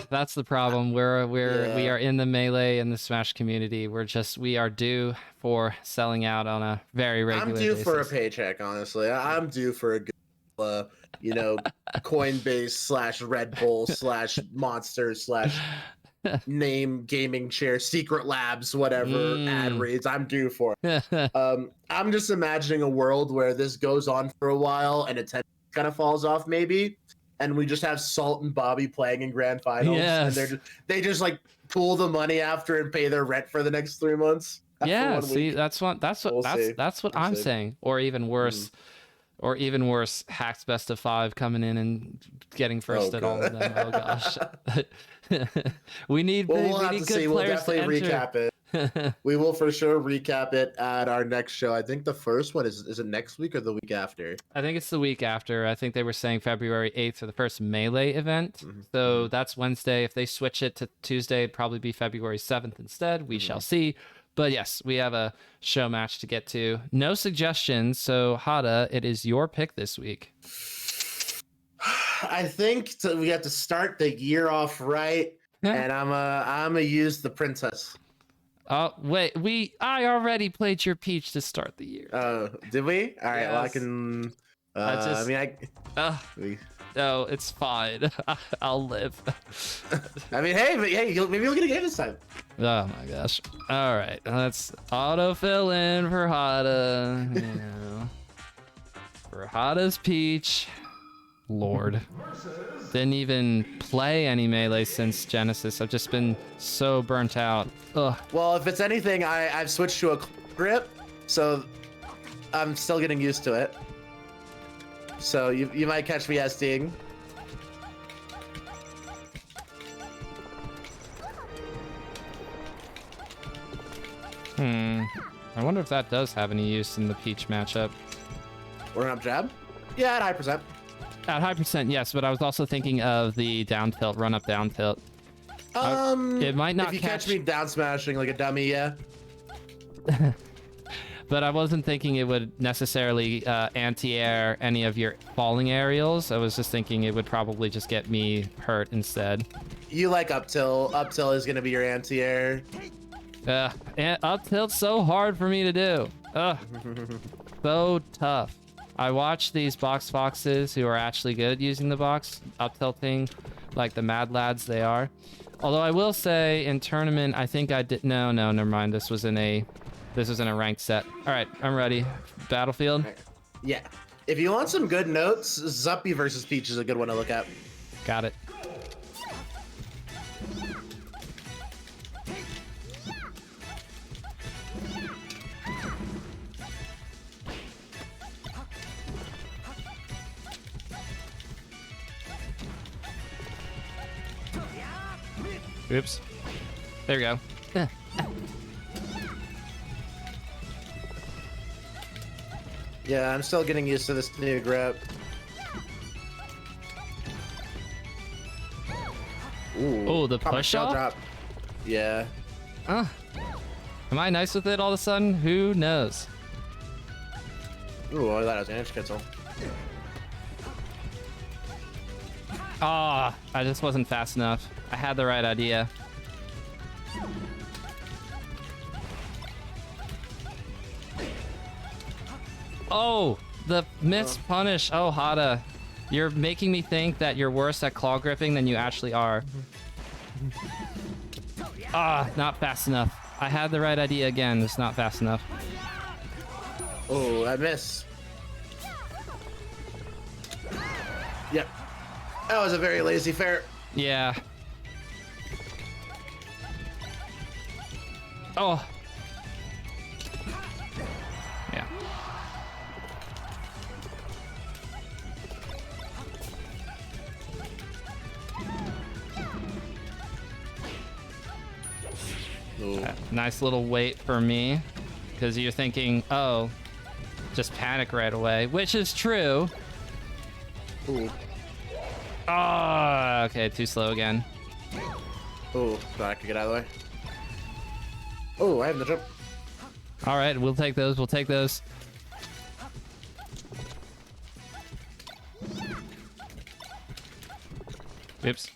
That's the problem. We yeah. are in the Melee and the Smash community. We are due for selling out on a very regular I'm due basis. for a paycheck, honestly. I'm due for a good, you know, Coinbase / Red Bull / Monster / name gaming chair, Secret Labs, whatever ad reads. I'm due for it. I'm just imagining a world where this goes on for a while and attendance kind of falls off, maybe, and we just have Salt and Bobby playing in grand finals, Yes. and they just like pool the money after and pay their rent for the next 3 months. Yeah, see, that's what We'll see. I'm saying. Or even worse, Hacks Best of 5 coming in and getting first at all of them. Oh gosh. we need we'll have need to good see. We'll players definitely to recap it. We will for sure recap it at our next show. I think the first one is it next week or the week after? I think it's the week after. I think they were saying February 8th for the first Melee event. So that's Wednesday. If they switch it to Tuesday, it'd probably be February 7th instead. We shall see. But yes, we have a show match to get to. No suggestions. So Hada, it is your pick this week. I think we have to start the year off right, and I'm gonna use the princess. Oh wait, I already played your Peach to start the year. Did we? All right. Yes. Well, I can. No, it's fine. I'll live. I mean, hey, maybe you'll get a game this time. Oh my gosh. All right, let's autofill in for Hada. You know, for Hada's Peach. Lord. Didn't even play any Melee since Genesis. I've just been so burnt out. Ugh. Well, if it's anything, I've switched to a grip, so I'm still getting used to it. So you might catch me SDing. I wonder if that does have any use in the Peach matchup. We're up jab? Yeah, at high percent. At high percent, yes, but I was also thinking of the down tilt, run up down tilt. It might not if you catch me down smashing like a dummy, yeah. But I wasn't thinking it would necessarily anti-air any of your falling aerials. I was just thinking it would probably just get me hurt instead. You like up tilt. Up tilt is going to be your anti-air. And up tilt's so hard for me to do. So tough. I watch these box foxes who are actually good at using the box up tilting, like the mad lads they are. Although I will say in tournament, I think I did. No, never mind. This was in a ranked set. All right, I'm ready. Battlefield. Yeah. If you want some good notes, Zuppy versus Peach is a good one to look at. Got it. Oops. There we go. Yeah, I'm still getting used to this new grip. Ooh, Oh, the push off? drop. Yeah. Am I nice with it all of a sudden? Who knows? Ooh, I thought it was an inch cancel. Ah, I just wasn't fast enough. I had the right idea. Oh, the miss punish. Oh, Hada. You're making me think that you're worse at claw gripping than you actually are. Not fast enough. I had the right idea again, just not fast enough. Oh, I miss. Yep. That was a very lazy fair. Yeah. Oh. Yeah. Ooh, Ooh. Nice little wait for me, because you're thinking, oh, just panic right away, which is true. Ooh. Oh, okay, too slow again. Ooh, thought I could get out of the way. Oh, I have the jump. All right, we'll take those. We'll take those. Oops.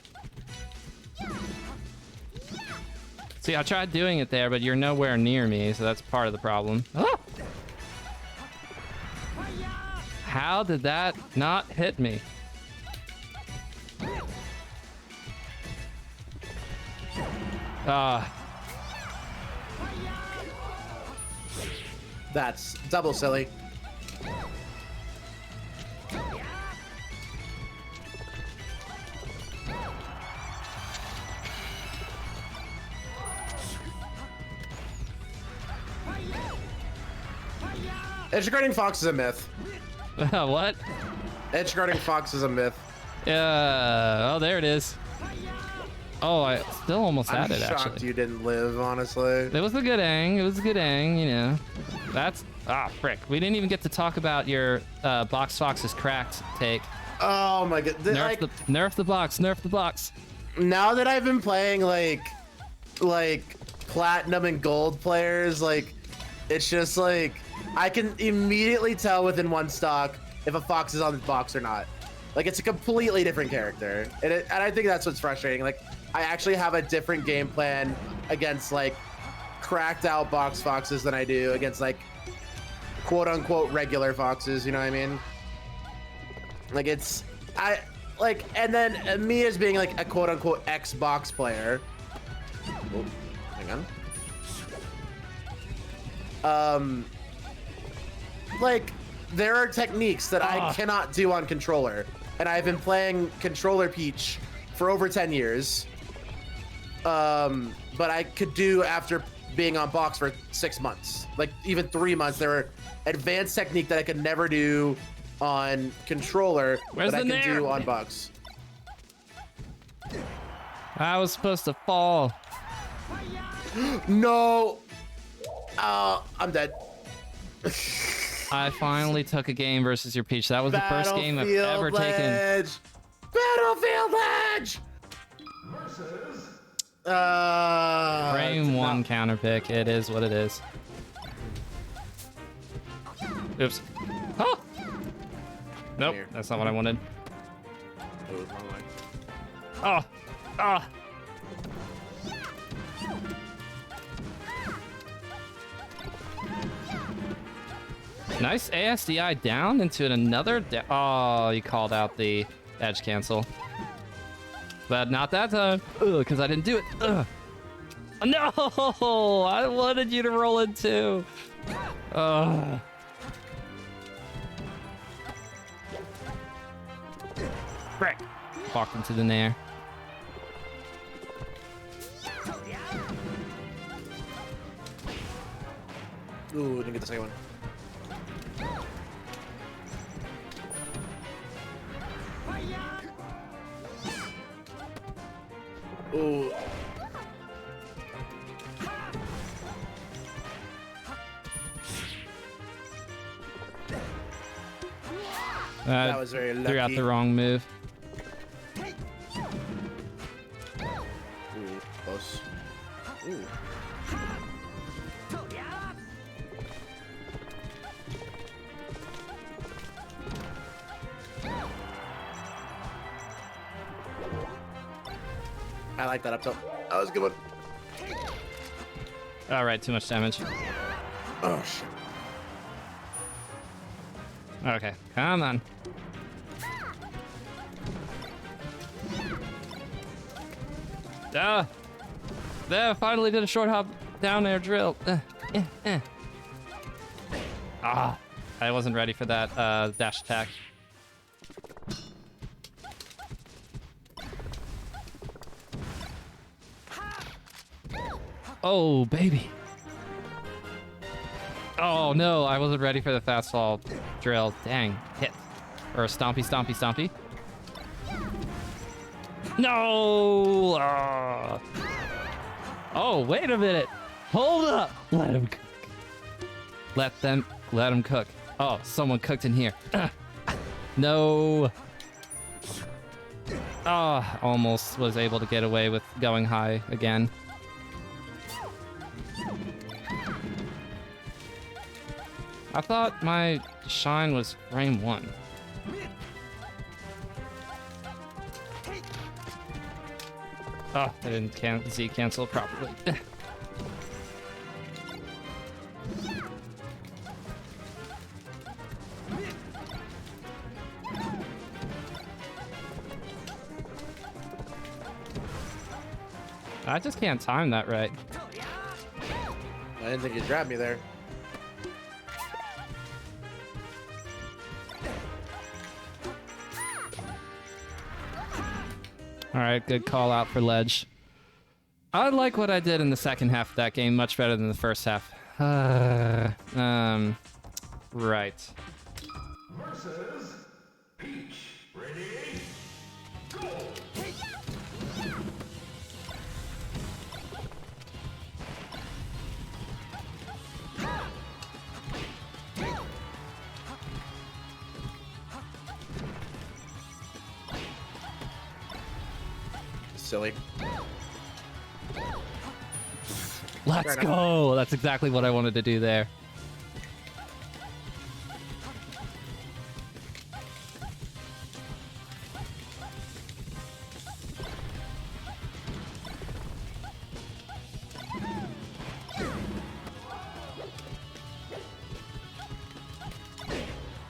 See, I tried doing it there, but you're nowhere near me, so that's part of the problem. Ah! How did that not hit me? Ah. That's double silly. Edge guarding Fox is a myth. What? Edge guarding Fox is a myth. Oh, there it is. Oh, I still almost had it, shocked actually. you didn't live, honestly. It was a good ang. It was a good ang, you know. That's... Ah, frick. We didn't even get to talk about your Box Fox's cracked take. Oh my god. Nerf the box. Nerf the box. Now that I've been playing, like platinum and gold players, like, it's just, like, I can immediately tell within one stock if a Fox is on the box or not. Like, it's a completely different character. And I think that's what's frustrating. Like, I actually have a different game plan against, like, cracked out box Foxes than I do against, like, quote unquote regular Foxes, you know what I mean? Like, and then me as being, like, a quote unquote Xbox player. Oh, hang on. Like, there are techniques that I cannot do on controller, and I've been playing controller Peach for over 10 years. But I could do after being on box for 6 months, like even 3 months. There were advanced technique that I could never do on controller that I can do on box. I was supposed to fall. No. I'm dead. I finally took a game versus your Peach. That was the first game I've ever taken. Battlefield Edge! Frame one counter pick. It is what it is. Oops. Oh! Nope, that's not what I wanted. Oh! Ah! Nice ASDI down into another. Oh, you called out the edge cancel. But not that time. Ugh, because I didn't do it. Ugh. No! I wanted you to roll in too. Ugh. Frick. Walked into the nair. Ooh, didn't get the second one. Ooh. That was very lucky. Threw out the wrong move. Ooh, close. Ooh. I like that up top. That was a good one. All right, too much damage. Oh, shit. Okay, come on. There, finally did a short hop down air drill. Ah, I wasn't ready for that dash attack. Oh, baby. Oh, no, I wasn't ready for the fast fall drill. Dang, hit. Or a stompy, stompy, stompy. No! Oh, wait a minute. Hold up! Let him cook. Let him cook. Oh, someone cooked in here. No. Oh, almost was able to get away with going high again. I thought my shine was frame 1. Oh, I didn't Z cancel properly. I just can't time that right. I didn't think you'd grab me there. All right, good call out for ledge. I like what I did in the second half of that game much better than the first half. Right. Versus Peach. Ready? Go! Silly. Let's go. That's exactly what I wanted to do there.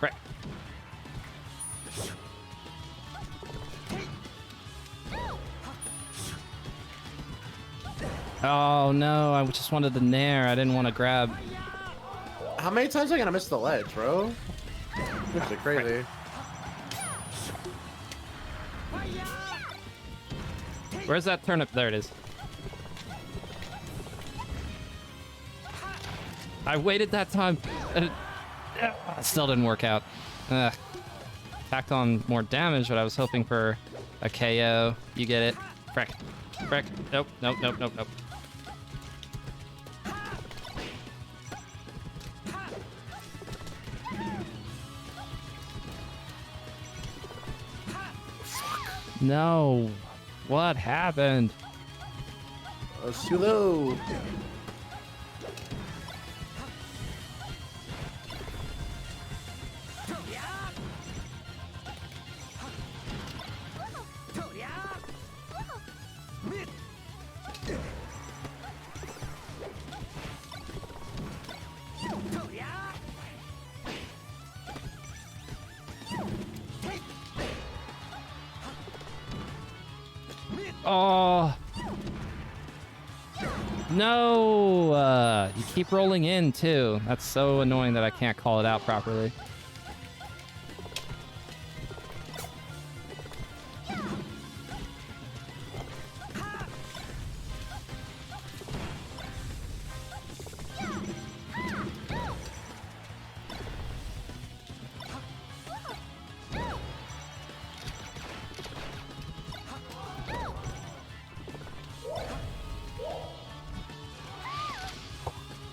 Right. Oh no, I just wanted the nair. I didn't want to grab. How many times am I gonna miss the ledge, bro? This is crazy. Where's that turnip? There it is. I waited that time. And it still didn't work out. Tacked on more damage, but I was hoping for a KO. You get it. Frick. Frick. Nope, nope, nope, nope, nope. No. What happened? Oh, it's too low. Oh. No. You keep rolling in, too. That's so annoying that I can't call it out properly.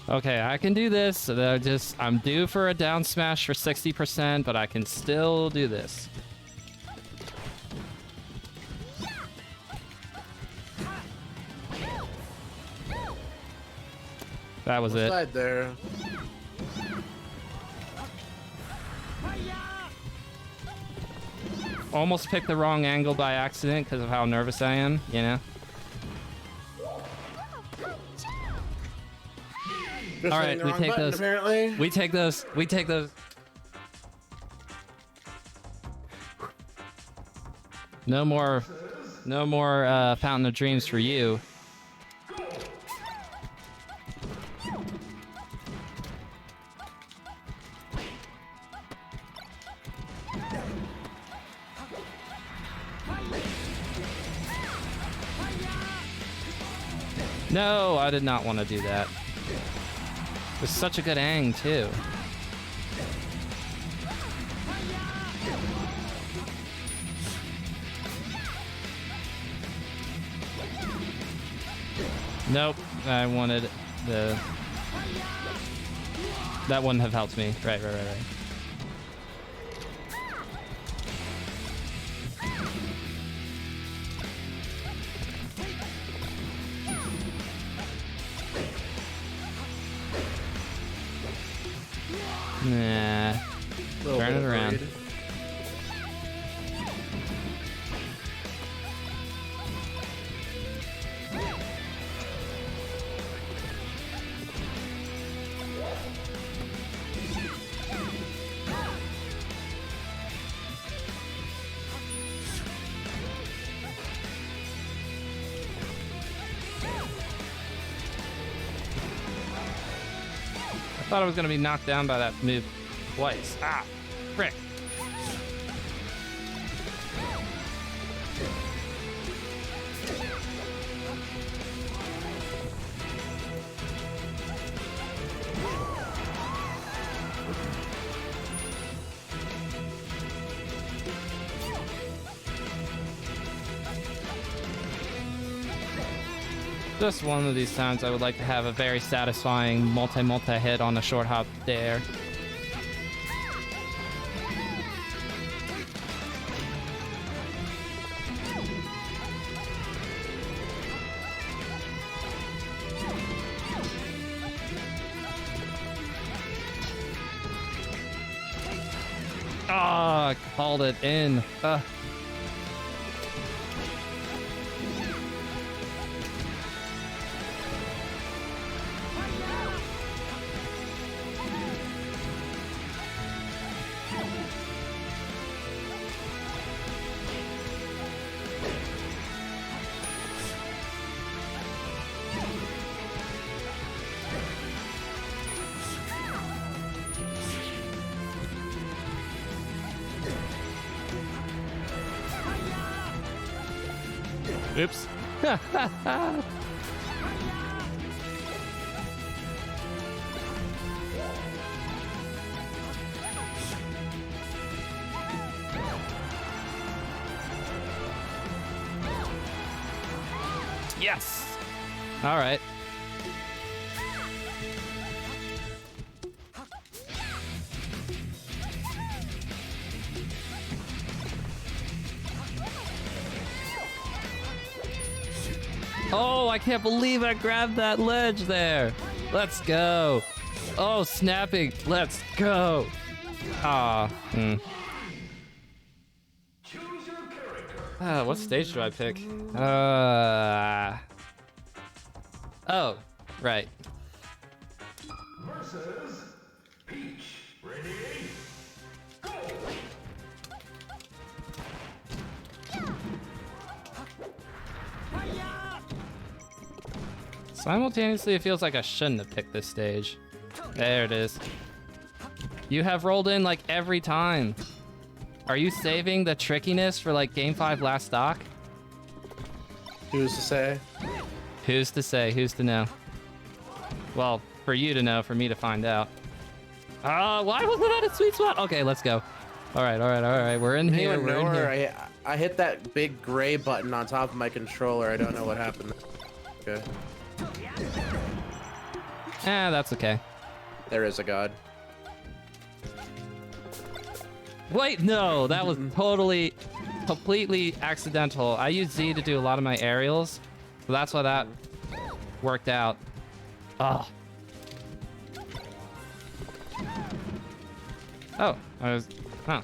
Okay, I can do this. I'm due for a down smash for 60%, but I can still do this. That was it. Side there. Almost picked the wrong angle by accident because of how nervous I am, you know? Just All hitting right, the we wrong take button, those. Apparently. We take those. We take those. No more Fountain of Dreams for you. No, I did not want to do that. It was such a good ang, too. Nope, I wanted That wouldn't have helped me. Right. Nah. Turn it around. I thought I was gonna be knocked down by that move twice. Ah, frick. Just one of these times I would like to have a very satisfying multi hit on a short hop there. Ah, called it in. Oops. Yes. All right. Oh, I can't believe I grabbed that ledge there. Let's go. Oh, snapping. Let's go. Ah. What stage do I pick? Oh, right. Versus Peach. Ready? Go! Simultaneously, it feels like I shouldn't have picked this stage. There it is. You have rolled in like every time. Are you saving the trickiness for like Game 5 last stock? Who's to say? Who's to say? Who's to know? Well, for you to know, for me to find out. Why wasn't that a sweet spot? Okay, let's go. All right. We're in here. Anyone We're know in her? here. I hit that big gray button on top of my controller. I don't know what happened. Okay. That's okay. There is a god. Wait, no, that was totally, completely accidental. I use Z to do a lot of my aerials, so that's why that worked out. Oh. Oh, I was, huh.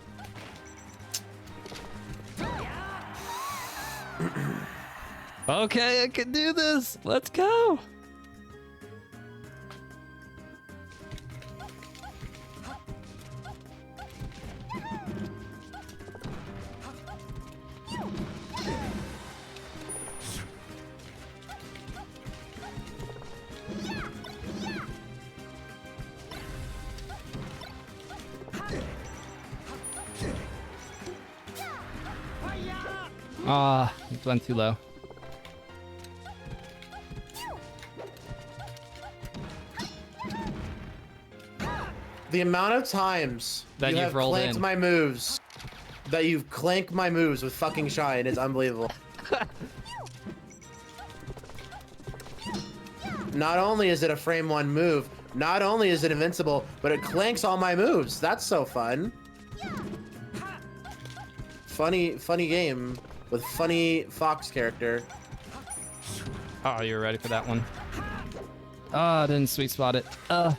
Okay, I can do this. Let's go. It went too low. The amount of times That you you've have rolled clanked in. my moves, that you've clanked my moves with fucking shine is unbelievable. Not only is it a frame 1 move, not only is it invincible, but it clanks all my moves. That's so fun. Funny game with funny Fox character. Oh, you were ready for that one. Oh, I didn't sweet spot it. No,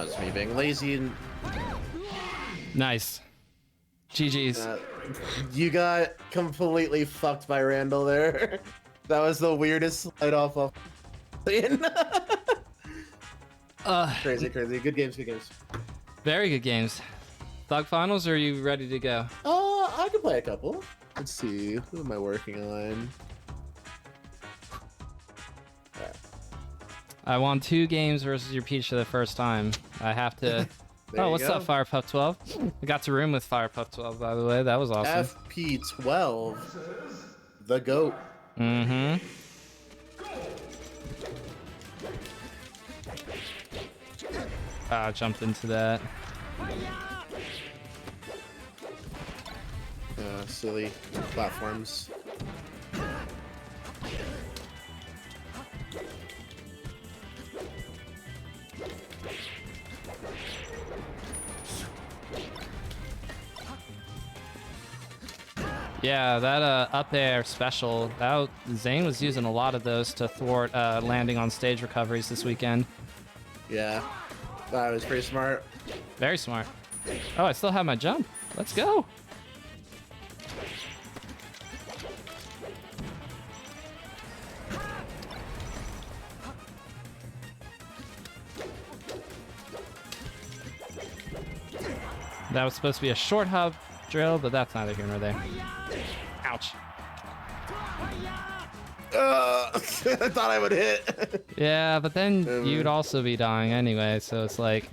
it's me being lazy and Nice. GG's. you got completely fucked by Randall there. That was the weirdest slide off of. Crazy. Good games. Very good games. Thug finals, or are you ready to go? I could play a couple. Let's see. Who am I working on? I won 2 games versus your Peach for the first time. I have to. Oh, what's up, Firepuff 12? I got to room with Firepuff 12, by the way. That was awesome. FP12. The GOAT. Mm-hmm. I jumped into that. Silly platforms. Yeah, that up air special, Zane was using a lot of those to thwart landing on stage recoveries this weekend. Yeah, that was pretty smart. Very smart. Oh, I still have my jump. Let's go. That was supposed to be a short hop drill, but that's neither here nor there. Ouch. I thought I would hit. Yeah, but then you'd also be dying anyway, so it's like...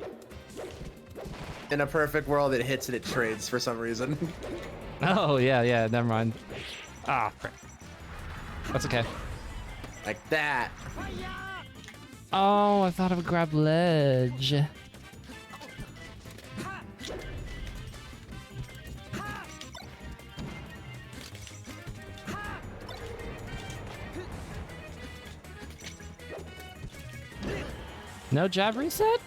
In a perfect world, it hits and it trades for some reason. Oh, yeah, never mind. Ah, crap. That's okay. Like that. Oh, I thought I would grab ledge. No jab reset?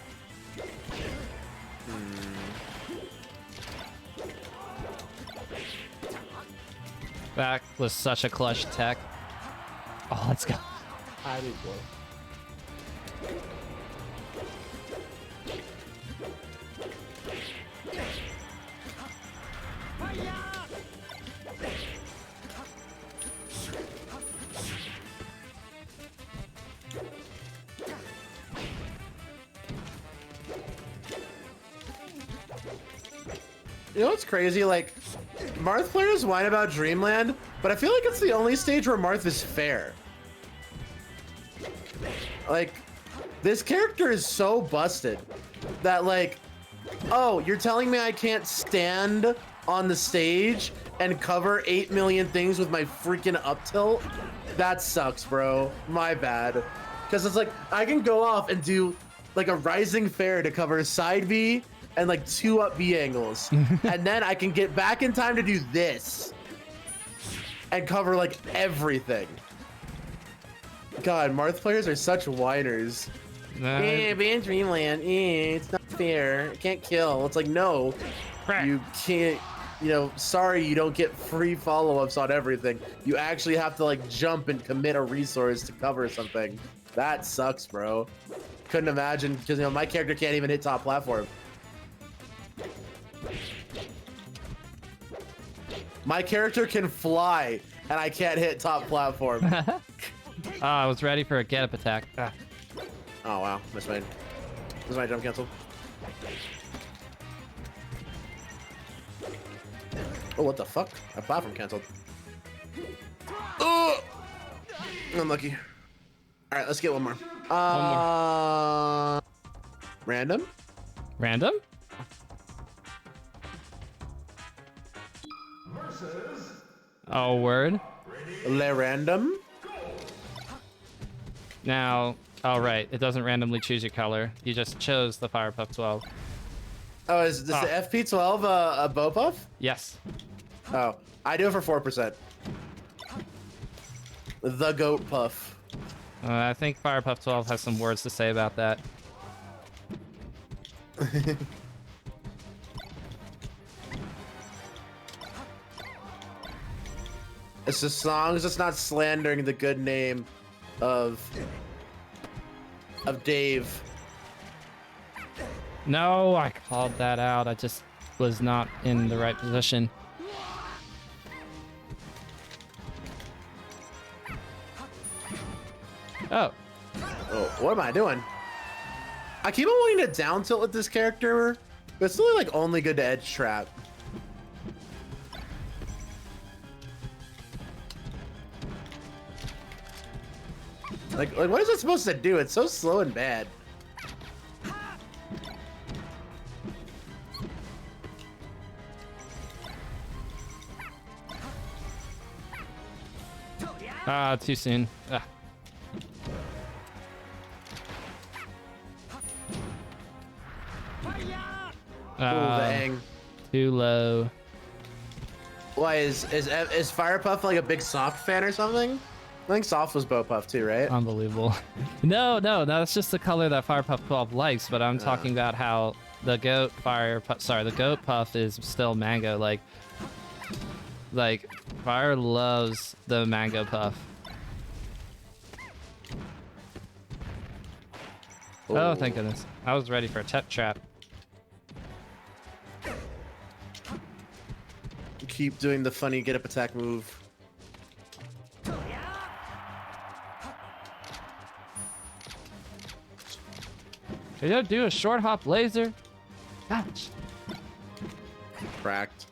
That was such a clutch tech. Oh, let's go. I do play. You know what's crazy? Like, Marth players whine about Dreamland, but I feel like it's the only stage where Marth is fair. Like, this character is so busted that, like, oh, you're telling me I can't stand on the stage and cover 8 million things with my freaking up tilt? That sucks, bro. My bad. Because it's like, I can go off and do, like, a rising fair to cover side B and like 2 up B angles. And then I can get back in time to do this and cover like everything. God, Marth players are such whiners. Ban Dreamland, it's not fair. It can't kill. It's like, no, you can't, you know, sorry you don't get free follow-ups on everything. You actually have to like jump and commit a resource to cover something. That sucks, bro. Couldn't imagine, because, you know, my character can't even hit top platform. My character can fly, and I can't hit top platform. I was ready for a get-up attack. Ah. Oh, wow. Missed my jump canceled. Oh, what the fuck? My platform canceled. Oh! Unlucky. All right, let's get one more. Random? Random? Oh, word. Le random? Now, all right, it doesn't randomly choose your color. You just chose the Firepuff 12. Oh, is this the FP12 a bow puff? Yes. Oh, I do it for 4%. The goat puff. I think Firepuff 12 has some words to say about that. It's as long as it's not slandering the good name of Dave. No, I called that out. I just was not in the right position. Oh. Oh, what am I doing? I keep on wanting to down tilt with this character, but it's really like only good to edge trap. Like what is it supposed to do? It's so slow and bad. Ah, too soon. Ah. Ooh, dang. Too low. Why is Firepuff like a big Soft fan or something? I think Soft was Bopuff too, right? Unbelievable. No, that's just the color that Firepuff 12 likes, but I'm talking about how the goat the goat puff is still mango. Like Fire loves the mango puff. Oh, thank goodness. I was ready for a trap. Keep doing the funny get up attack move. Can you do a short hop laser? Ouch. Cracked.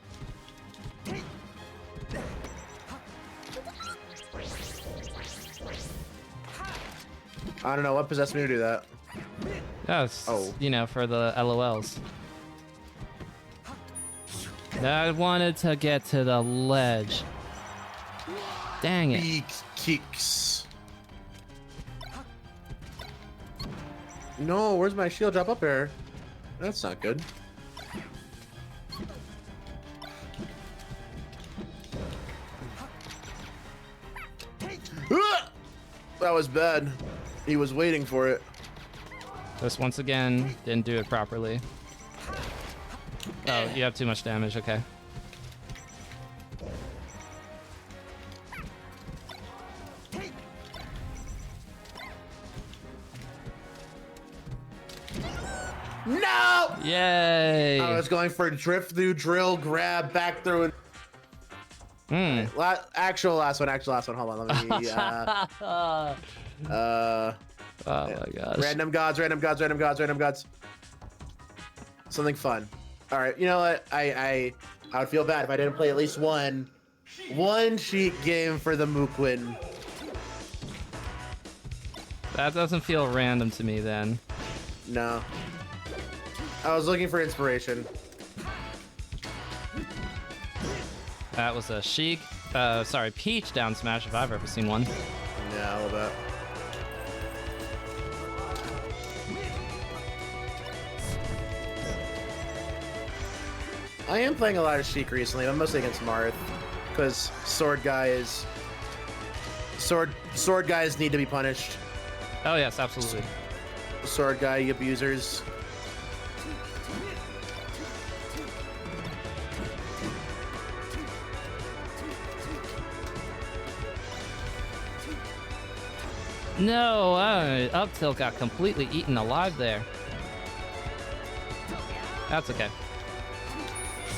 I don't know what possessed me to do that. Yes. Oh. You know, for the LOLs. I wanted to get to the ledge. Dang it. Big kicks. No, where's my shield drop up air? That's not good. That was bad. He was waiting for it. Just once again, didn't do it properly. Oh, you have too much damage, okay. No! Yay! I was going for drift through, drill, grab, back through, and actual last one. Hold on, let me. Oh my gosh. Random gods. Something fun. All right, you know what? I would feel bad if I didn't play at least one cheat game for the Mook win. That doesn't feel random to me then. No. I was looking for inspiration. That was a Peach down smash if I've ever seen one. Yeah, a little bit. I am playing a lot of Sheik recently. I'm mostly against Marth because sword guys need to be punished. Oh yes, absolutely. Sword guy abusers. No, up tilt got completely eaten alive there. That's okay.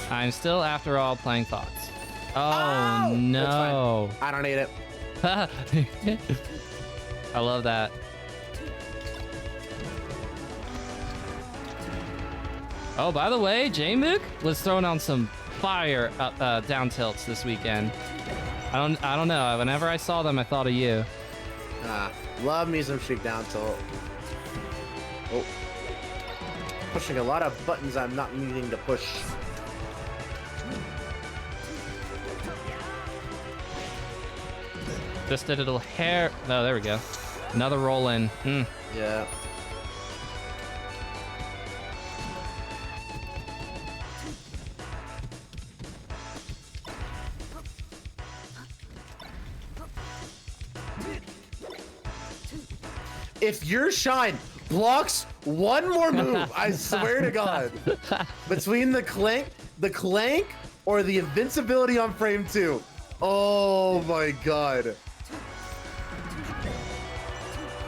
I'm still, after all, playing Thoughts. Oh, no. I don't need it. I love that. Oh, by the way, Jmook was throwing on some fire down tilts this weekend. I don't know. Whenever I saw them, I thought of you. Love me some Sheik down tilt. Oh. Pushing a lot of buttons I'm not needing to push. Just did a little hair. Oh, there we go. Another roll in. Yeah. if your Shine blocks one more move, I swear to God, between the clank, or the invincibility on frame 2. Oh my God.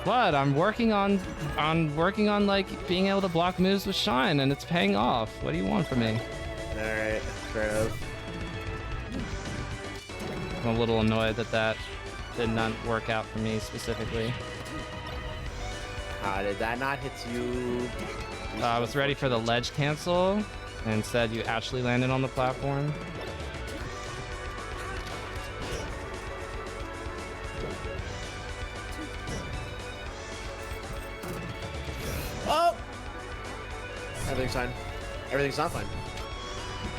What? I'm working on like being able to block moves with Shine, and it's paying off. What do you want from me? All right, fair enough. I'm a little annoyed that did not work out for me specifically. How did that not hit you? I was ready for the ledge cancel, and instead you actually landed on the platform. Oh! Everything's fine. Everything's not fine.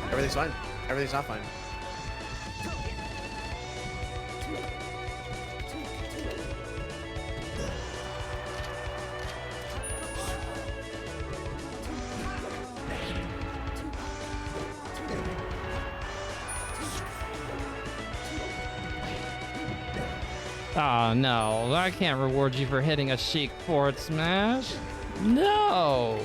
Everything's fine. Everything's not fine. Oh no, I can't reward you for hitting a Sheik forward smash. No!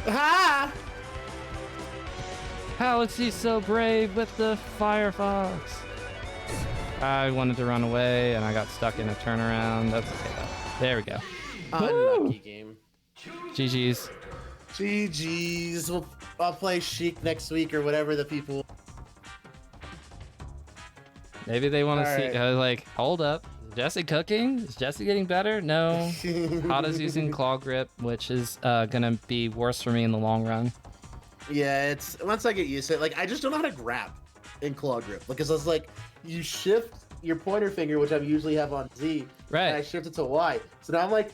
Ha! How is he so brave with the Firefox? I wanted to run away and I got stuck in a turnaround. That's okay though. There we go. Unlucky game. GG's. GG's. I'll play Sheik next week or whatever the people. Maybe they want to All see. right. I was like, hold up. Is Jesse cooking? Is Jesse getting better? No. Hada's using claw grip, which is gonna be worse for me in the long run. Yeah, it's once I get used to it, like I just don't know how to grab in claw grip because I was like, you shift your pointer finger, which I usually have on Z, Right. and I shift it to Y. So now I'm like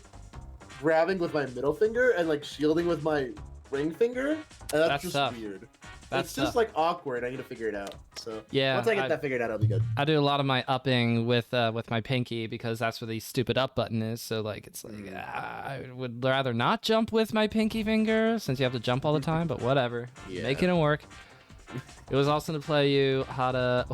grabbing with my middle finger and like shielding with my ring finger, and that's just tough. weird. That's it's just tough. like awkward. I need to figure it out. So Yeah, once I get that figured out, I'll be good. I do a lot of my upping with my pinky because that's where the stupid up button is. So like it's like I would rather not jump with my pinky finger since you have to jump all the time. But whatever, Yeah. making it work. It was awesome to play you, Hada.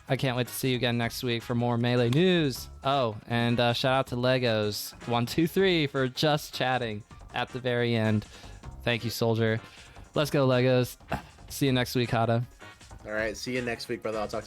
I can't wait to see you again next week for more Melee news. Oh, and shout out to Legos123 for just chatting at the very end. Thank you, Soldier. Let's go, Legos. See you next week, Hada. All right, see you next week, brother. I'll talk to you.